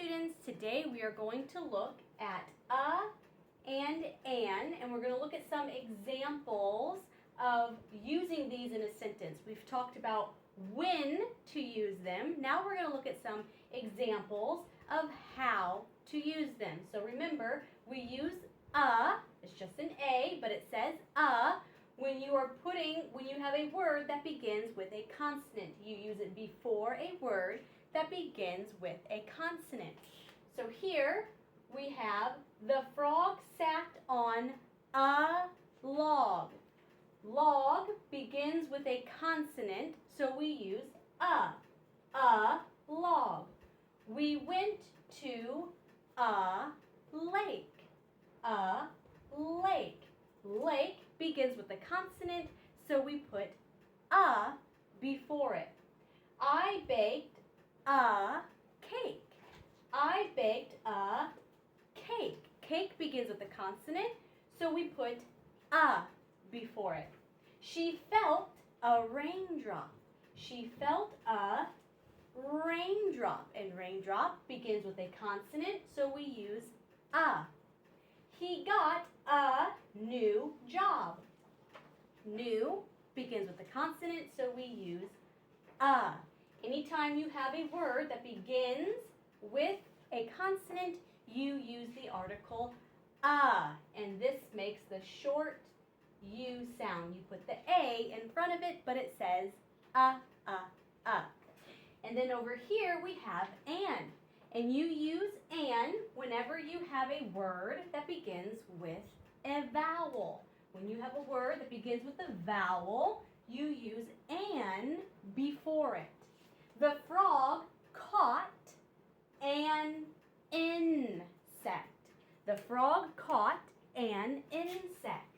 students, today we are going to look at and an, and we're going to look at some examples of using these in a sentence. We've talked about when to use them. Now we're going to look at some examples of how to use them. So remember, we use it's just an A, but it says when you have a word that begins with a consonant. You use it before a word that begins with a consonant. So here we have the frog sat on a log. Log begins with a consonant, so we use a log. We went to a lake. A lake. Lake begins with a consonant, so we put a before it. I baked a cake. I baked a cake. Cake begins with a consonant, so we put a before it. She felt a raindrop. She felt a raindrop, and raindrop begins with a consonant, so we use a. He got a new job. New begins with a consonant, so we use a. Anytime you have a word that begins with a consonant, you use the article a, and this makes the short U sound. You put the A in front of it, but it says a. And then over here we have an. And you use an whenever you have a word that begins with a vowel. When you have a word that begins with a vowel, you use an before it. The frog caught an insect. The frog caught an insect.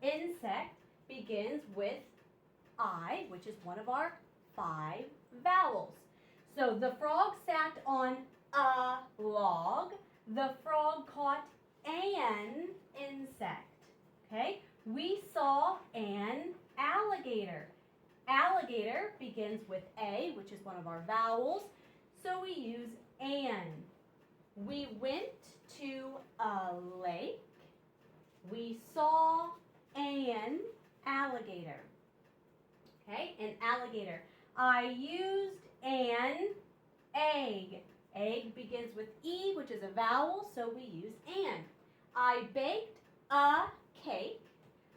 Insect begins with I, which is one of our 5 vowels. So the frog sat on a log. The frog caught an insect. Okay? We saw an alligator. Alligator begins with A, which is one of our vowels, so we use an. We went to a lake. We saw an alligator. Okay? An alligator. I used an egg. Egg begins with E, which is a vowel, so we use an. I baked a cake.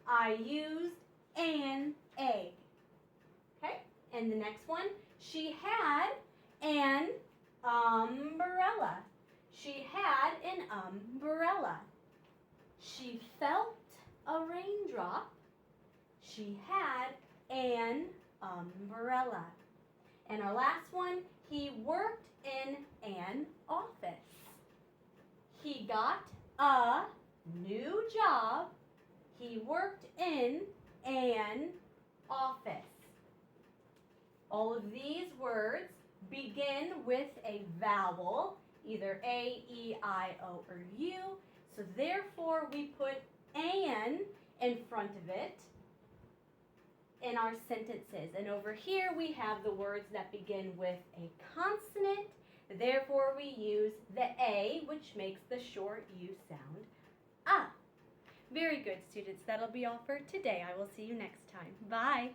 I used an egg. Okay? And the next one, she had an umbrella. She had an umbrella. She felt a raindrop. She had an umbrella. And our last one, he worked in an office. He got a new job. He worked in an office. All of these words begin with a vowel, either A, E, I, O, or U. So therefore we put an in front of it in our sentences. And over here we have the words that begin with a consonant. Therefore we use the A, which makes the short U sound a. Very good, students. That'll be all for today. I will see you next time. Bye.